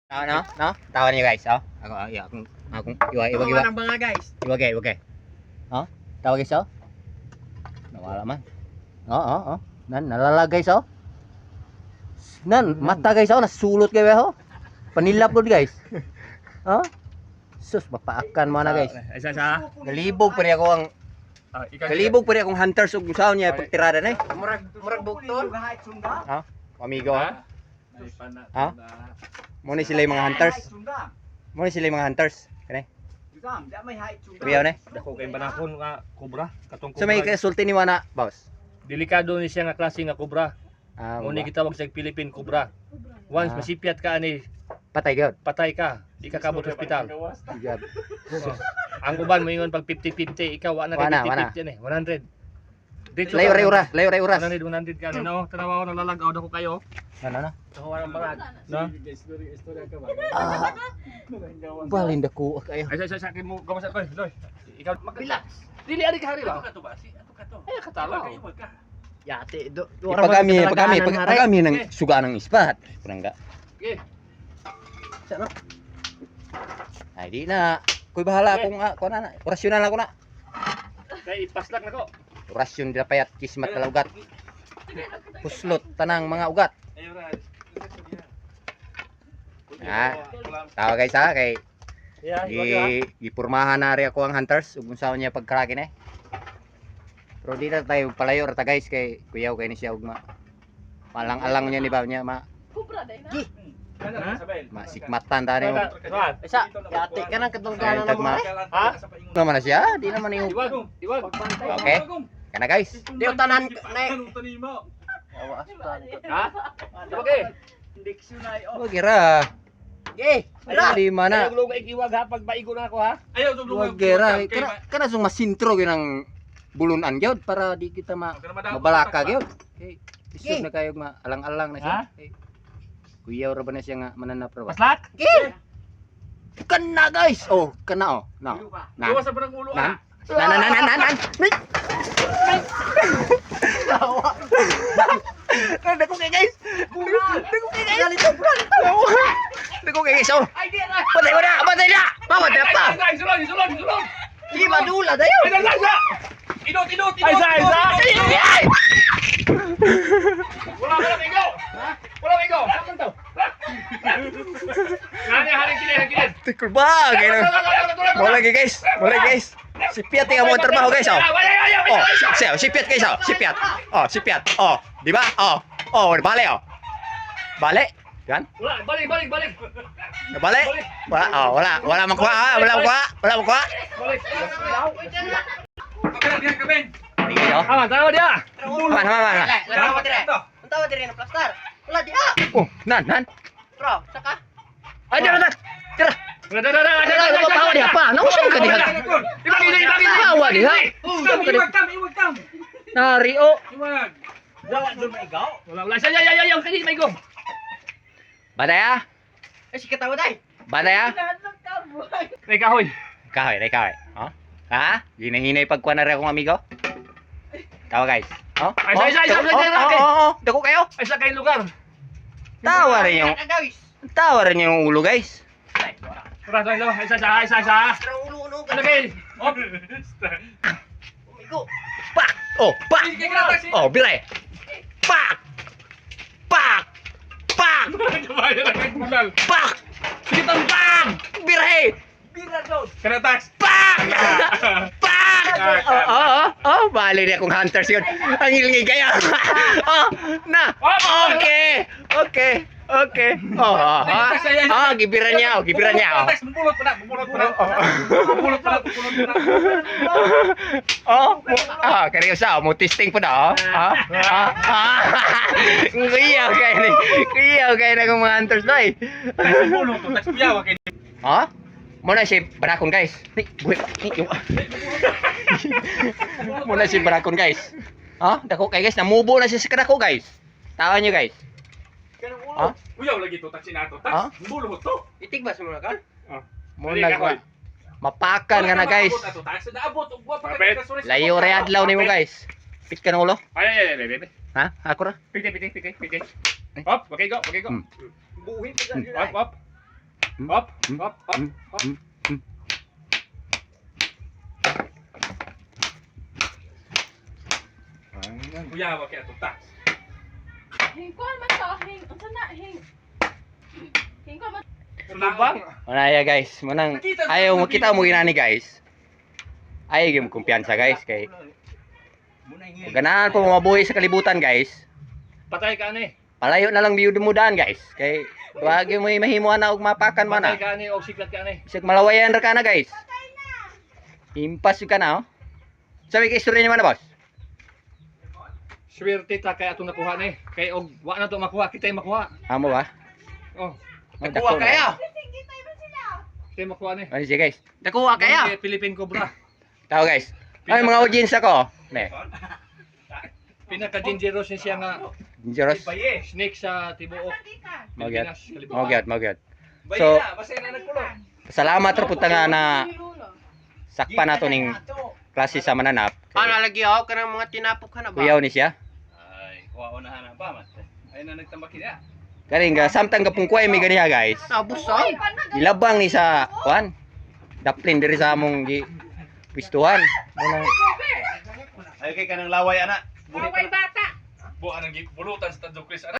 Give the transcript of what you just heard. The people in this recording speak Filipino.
No? Tawa niyo guys, oh. Akong iwag. Ang mga guys. Iwag. Oh. Tawa guys, oh. Nawala man. Oh. Nalala guys, oh. Mata guys, oh, nasulot kayo, oh. Panilap lod guys. Oh. Sus, mapaakan mo na guys. Isa. Galibog pa rin ako ang hunters ug usaon niya pagtirada na eh. Murag buktol. Ha? Amigo, ha? Ha? Mo ni sila yung mga hunters. Kani? Kuyaw na. Dako kay banakon nga kobra katong So may kasulti ni Wana, boss. delikado ni siya nga klase nga kobra. Muni kita wag sa Philippine cobra. Once masipyat ka ani Patay gyud. patay ka, di ka kabot hospital. Gyud. Ang uban mo ingon pag 50-50, ikaw wa na kay 50-50 eh, 100. Dito Layo ray uras. 100 ka no. Tanawa ko nalalagaw dako kayo. Ano? Ako wala mga no. Balin dako kayo. Ay sa akin mo gawas ko, Loy. Ikaw mag-relax. Dili ari ka hari ba? Ato ba? Ato ka to. Ay katalo. Yate do. Pag kami nang suga ng ispat. Kurang ga. Okay. Ano? Ay di na. Kuy bahala ako na. Orasyonan ako na. Kay ipaslak nako. Orasyon dila payat kismat kala ugat. Puslot tanang mga ugat. Tawa guys ha kay gipurmahan na rin ako ang hunters ug unsaon niya pagkaraki na. Pero di na tayo palayo rata guys kay kuyaw kay ni siya ug malang-alang niya ni ba niya masikmatan tani mo. Isa, yate ka nang katungganan Tag mo. Ha? naman na siya, di naman yung Iwag. okay. Kana guys. Di utanan na. Ha? Okay. Wag gira. Eh, ala. Lima na. Lugo iwag ha pag maigo na ako ha. Wag gira. Kana sung masintro ginang bulunan gyud para di kita mabalaka gyud. Okay. Isog na kayo alang-alang na siya. Okay. Kuyaw ra ba na siya nga mananap ra ba? Paslak. Kana guys. Oh, kana oh. No. Iwas sa barang ulo ha. Nan. Dako kay guys. Dako kay guys. Oh. Patay mo na. Patay pa. Sulod. Di madula dayo. Idot. Isa. Wala igo. Saan to? Ngani haling kilid. Tikul ba? Mo lagi guys. Si Piat yang mau trabaho guys. Oh. Si Piat guys. Si Piat. Oh, di ba? Balik oh. Balik. Kan? Balik. Balik. Wala makuha. Balik. Kabin. Aman, tanaw dia. Mana. Untawa dire na plaster. Wala di ah. Oh, nan. Bro, saka. Ada. Tira. Ada. Bawa dia apa? Nausong ka diha. Ibagi. Bawa diha. Iwag tam. Nari oh. Iwag. Wala dun maigaw. Wala. Yaw, kani may go. Baday ah. Eh si katawa day. Baday ah. May kahoy. Kahoy. Oh. Ha? Hinahinay pagkuha na rin akong amigo. Tawa guys. Oh. Isa. Dako kayo. Ay sa kay lugar. Tawa rin yung ulo guys. Tara. Isa. Ulo. Ano kay? Op. Umigo. Pak. Oh, pak. Oh, bilay. Pak. Kamay na kay bulal. Pak. Pak. Bilay. Bira daw. Kana tax. Pak. Bali niya kung hunters yun. Ang ilingi kayo. Na. Okay. Gibiran niya. Tax bubulot pa na. Seryoso, mo testing po na. Kuyaw kayo na kung mga hunters na eh. Bubulot to tax kuyawa kay. Muna si Barakon guys. Muna si Barakon guys. Dako kay guys, namubo na siya sa kadako guys. Tawan niyo guys. Kanang ulo. Kuyaw lagi to tax nato. Tax bubulot to. Itig ba sa mga kan? Muna mapakan ka na guys. Layo re adlaw nimo guys. Pit ka ng ulo. Ay. Ha? Ako ra. Piti. Hop, okay go. Buhin pa Hop. Hop, hop, hop, hop. Kuya, wag kaya tutak. Hingkon man to, unsa na hingkon man. Lubang. Mana ya guys, manang ayaw mo kita mo ginani guys. Ayaw gyud mo kumpiyansa guys kay ganahan po mabuhi sa kalibutan guys. Patay ka ani. Palayo na lang biyud mo daan guys. Kay wag mo mahimuan na og mapakan man Patay na. ka ani o siklat ka ani. Bisag malawayan ra ka na guys. Impas ka na oh. Sabi ka istorya naman na boss. Swerte ta kay atong nakuha ni. Kay og wa na to makuha, kitay makuha. Amo ba? Oh, Nakuha kaya. kitay makuha ni. Ano siya guys? Nakuha kaya. Kay Philippine Cobra. Tao guys. Ay mga audience ako. Ne. Pinaka-dangerous ni siya nga Dangerous. snake sa tibuok. Magyat. Pilipinas, kalibutan. Magyat. So, Basta na nagkulong. salamat ra pud nga na sakpan nato ning klase sa mananap. Ano lagi ako kanang mga tinapok ka na ba? Kuyaw ni siya. Ay, kuha na na ba mat. Ay na nagtambaki niya. Karing ga samtang gapung kuay mi ganiya guys. Nabusog. Ilabang ni sa kuan. Daplin diri sa among gi pistuhan. Muna Ay kay kanang laway ana. Away bata. Buan ang bulutan sa Tanjong Chris ana.